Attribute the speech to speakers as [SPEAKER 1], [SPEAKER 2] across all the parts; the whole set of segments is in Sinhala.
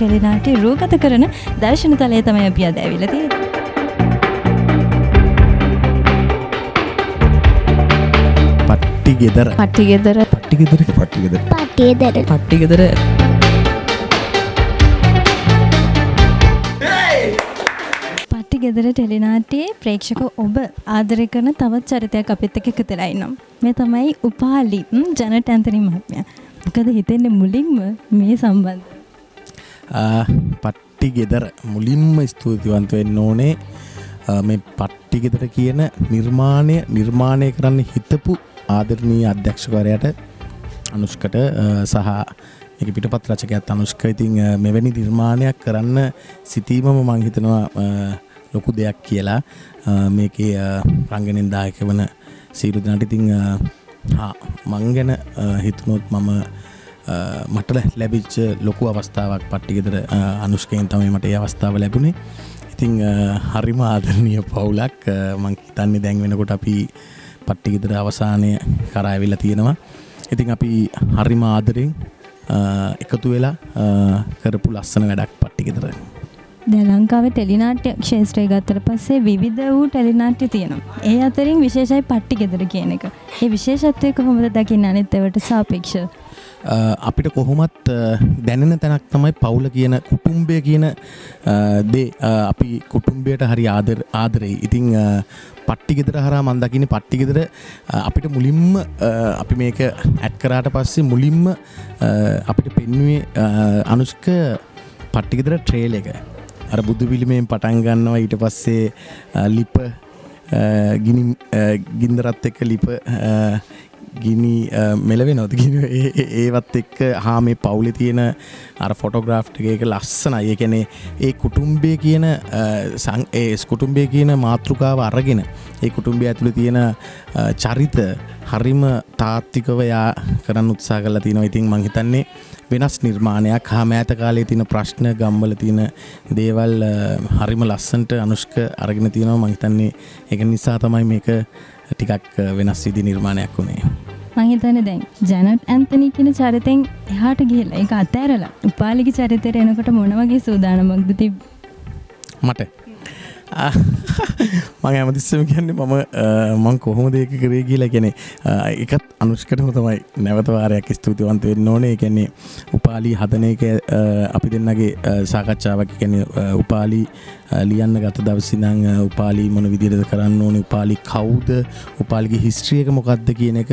[SPEAKER 1] ටෙලිනාට්‍ය රූගත කරන දර්ශන තලයේ තමයි අපි අද ඇවිල්ලා තියෙන්නේ.
[SPEAKER 2] පට්ටිගෙදර
[SPEAKER 1] පට්ටිගෙදර ටෙලිනාට්‍යයේ ප්‍රේක්ෂක ඔබ ආදරය කරන තවත් චරිතයක් අපිත් එක්ක එකතු වෙලා ඉන්නවා. මේ තමයි උපාලි ජනට් ඇන්තනි මහත්මයා. මොකද හිතෙන්නේ මුලින්ම මේ සම්බන්ධ?
[SPEAKER 2] පට්ටිගෙදර මුලින්ම ස්තුතිවන්ත වෙන්න ඕනේ මේ පට්ටිගෙදර කියන නිර්මාණය කරන්න හිතපු ආදරණීය අධ්‍යක්ෂකවරයාට අනුෂ්කට සහ මේක පිටපත් රචකයාත් අනුෂ්ක. ඉතින් මෙවැනි නිර්මාණයක් කරන්න සිටීමම මම හිතනවා ලොකු දෙයක් කියලා. මේකේ රංගනෙන් දායක වන සියලු දෙනාට ඉතින් මං ගැන හිතුනොත් මට ලැබිච්ච ලොකු අවස්ථාවක් පට්ටිගෙදර අනුෂ්කයෙන් තමයි මට ඒ අවස්ථාව ලැබුණේ. ඉතින් හරිම ආදරණීය පවුලක්. මං හිතන්නේ දැන් වෙනකොට අපි පට්ටිගෙදර අවසානය කරා ඇවිල්ලා තියෙනවා. ඉතින් අපි හරිම ආදරෙන් එකතු වෙලා කරපු ලස්සන වැඩක් පට්ටිගෙදර.
[SPEAKER 1] දැන් ලංකාවේ ටෙලිනාට්‍ය ක්ෂේත්‍රය ගත්තට පස්සේ විවිධ වූ ටෙලිනාට්‍ය තියෙනවා. ඒ අතරින් විශේෂයි පට්ටිගෙදර කියන එක. ඒ විශේෂත්වය කොහොමද දකින්නේ අනිත් ඒවාට සාපේක්ෂව?
[SPEAKER 2] අපිට කොහොමත් දැනෙන තැනක් තමයි පවුල කියන කුටුම්බය කියන දේ. අපි කුටුම්බයට හරි ආදරෙයි. ඉතින් පට්ටිගෙදර හරහා මම දකින්නේ පට්ටිගෙදර අපිට මුලින්ම අපි මේක ඇඩ් කරාට පස්සේ මුලින්ම අපිට පෙන්වුවේ අනුෂ්ක පට්ටිගෙදර ට්‍රේල් එක. අර බුදු පිළිමයෙන් පටන් ගන්නවා, ඊට පස්සේ ලිප ගින්දරත් එක්ක ලිප ගිනි මෙලවෙනවද ගිනි ඒවත් එක්ක මේ පවුලේ තියෙන අර ෆොටෝග්‍රාෆ් එක ලස්සනයි. ඒ කියන්නේ ඒ කුටුම්බය කියන කුටුම්බය කියන මාතෘකාව අරගෙන ඒ කුටුම්බය ඇතුලේ තියෙන චරිත හරිම තාත්විකව කරන්න උත්සාහ කරලා තිනවා. ඉතින් මම හිතන්නේ වෙනස් නිර්මාණයක්. මෑත කාලේ තියෙන ප්‍රශ්න ගම්වල තියෙන දේවල් හරිම ලස්සනට අනුෂ්ක අරගෙන තිනවා. මම හිතන්නේ ඒක නිසා තමයි මේක ටිකක් වෙනස් විදි නිර්මාණයක් වුණේ.
[SPEAKER 1] මම හිතන්නේ දැන් ජනට් ඇන්තනි කියන චරිතෙන් එහාට ගිහලා ඒක අතෑරලා උපාලිගේ චරිතයට එනකොට මොන වගේ සූදානමක්ද තිබ්බේ?
[SPEAKER 2] මට මම හැමතිස්සෙම කියන්නේ මම කොහොමද ඒක කරේ කියලා. කියන්නේ ඒකත් අනුෂ්කටම තමයි නැවත වාරයක් ස්තුතිවන්ත වෙන්න ඕනේ. ඒ කියන්නේ උපාලි හදන එක අපි දෙන්නගේ සාකච්ඡාවක්. කියන්නේ උපාලි ලියන්න ගත දවසේ ඉඳන් උපාලි මොන විදිහටද කරන්න ඕනේ, උපාලි කවුද, උපාලිගේ හිස්ටරි එක මොකක්ද කියන එක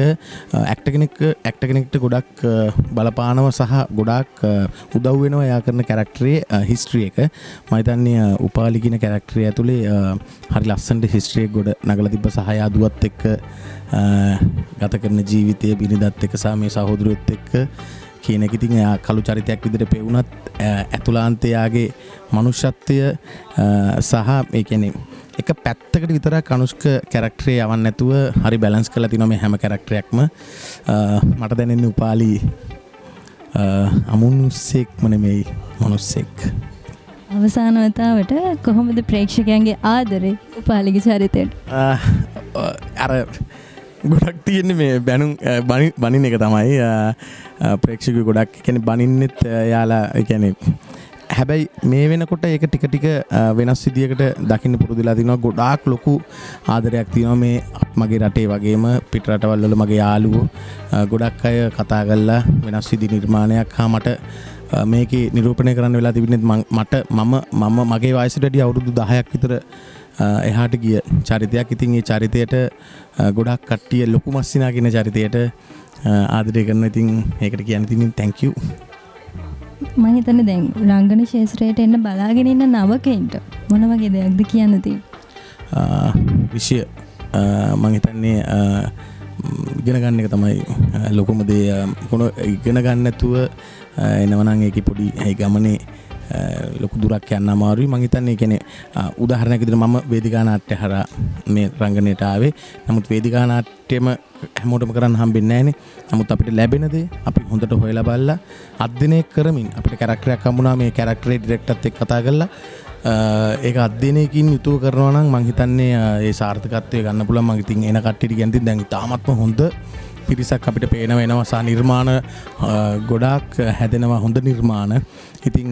[SPEAKER 2] ඇක්ටර් කෙනෙක්ට ගොඩක් බලපානවා සහ ගොඩක් උදව් වෙනවා එයා කරන කැරක්ටරේ හිස්ටරි එක. මම හිතන්නේ උපාලි කියන කැරක්ටරය ඇතුලේ හරි ලස්සනට හිස්ටරි එක ගොඩ නගලා තිබ්බ සහ එයා දුවත් එක්ක ගත කරන ජීවිතය බිනිදත් එක්ක සහ මේ සහෝදරයොත් එක්ක කියන එක. ඉතින් එයා කළු චරිතයක් විදිහට පෙවුනත් ඇතුළාන්තයේ යාගේ මනුෂ්‍යත්වය සහ ඒ කියන්නේ එක පැත්තකට විතරක් අනුෂ්ක කැරක්ටරේ යවන්න නැතුව හරි බැලන්ස් කරලා තිනවා මේ හැම කැරක්ටරයක්ම. මට දැනෙන්නේ උපාලි අමුනුස්සෙක්ම නෙමෙයි මනුස්සෙක්.
[SPEAKER 1] අවසාන වතාවට කොහොමද ප්‍රේක්ෂකයන්ගේ ආදරේ උපාලිගේ චරිතයට?
[SPEAKER 2] අර ගොඩක් තියෙන්නේ මේ බනින එක තමයි. ප්‍රේක්ෂකයෝ ගොඩක් කියන්නේ බනින්නෙත් යාලා කියන්නේ. හැබැයි මේ වෙනකොට ඒක ටික ටික වෙනස් විදියකට දකින්න පුරුදුලා තිනවා. ගොඩාක් ලොකු ආදරයක් තියෙනවා මේ මගේ රටේ වගේම පිට රටවල් වල මගේ යාළුවෝ ගොඩක් අය කතා කරලා වෙනස් විදි නිර්මාණයක් මට මේකේ නිරූපණය කරන්න වෙලා තිබුණේ. මම මගේ වයසට වැඩි අවුරුදු 10ක් විතර එහාට ගිය චරිතයක්. ඉතින් ඒ චරිතයට ගොඩක් කට්ටිය ලොකු මස්සිනා කියන චරිතයට ආදරය කරනවා. ඉතින් ඒකට කියන්න තියෙන්නේ thank you.
[SPEAKER 1] මම හිතන්නේ දැන් රංගන ක්ෂේත්‍රයට එන්න බලාගෙන ඉන්න නවකෙන්ට මොන වගේ දෙයක්ද කියන්න තියෙන්නේ?
[SPEAKER 2] විෂය මම හිතන්නේ ඉගෙන ගන්න එක තමයි ලොකුම දේ. ඉගෙන ගන්න නැතුව එනවනම් ඒකේ පොඩි ගමනේ ලොකු දුරක් යන්න අමාරුයි. මම හිතන්නේ කියන්නේ උදාහරණයක් විදිහට මම වේදිකා නාට්‍ය හරහා මේ රංගනයට ආවේ. නමුත් වේදිකා නාට්‍යෙම හැමෝටම කරන්න හම්බෙන්නේ නැහනේ. නමුත් අපිට ලැබෙන දේ අපි හොඳට හොයලා බලලා අධ්‍යයනය කරමින් අපිට කැරක්ටරයක් හම්බුණා. මේ කැරක්ටරේ ඩිරෙක්ටර්ත් එක්ක කතා කරලා ඒක අධ්‍යයනයකින් යුතුව කරනවා නම් මම හිතන්නේ ඒ සාර්ථකත්වය ගන්න පුළුවන්. මම ඉතින් එන කට්ටියට කියන්නේ දැන් තාමත්ම හොඳ පිරිසක් අපිට පේන වෙනවා සහ නිර්මාණ ගොඩාක් හැදෙනවා හොඳ නිර්මාණ. ඉතින්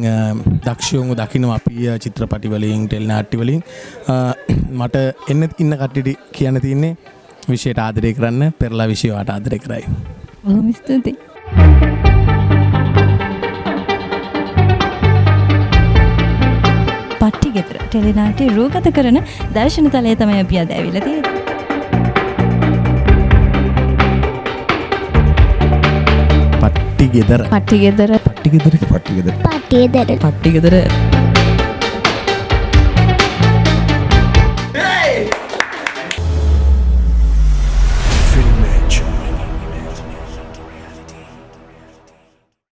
[SPEAKER 2] දක්ෂයෝම දකින්න අපි චිත්‍රපටි වලින් ටෙලිනාට්‍ය වලින් මට ඉන්න කට්ටියට කියන්න තියෙන්නේ විෂයට ආදරය කරන්න පෙරලා විෂයට ආදරය කරයි.
[SPEAKER 1] බොහොම ස්තුතියි. පට්ටි ගෙදර ටෙලිනාට්‍ය රූගත කරන දර්ශන තලයේ තමයි අපි අද ඇවිල්ලා තියෙන්නේ.
[SPEAKER 2] පට්ටි ගෙදර
[SPEAKER 1] පට්ටි ගෙදර
[SPEAKER 2] පට්ටි ගෙදර පට්ටි ගෙදර
[SPEAKER 1] පට්ටි ගෙදර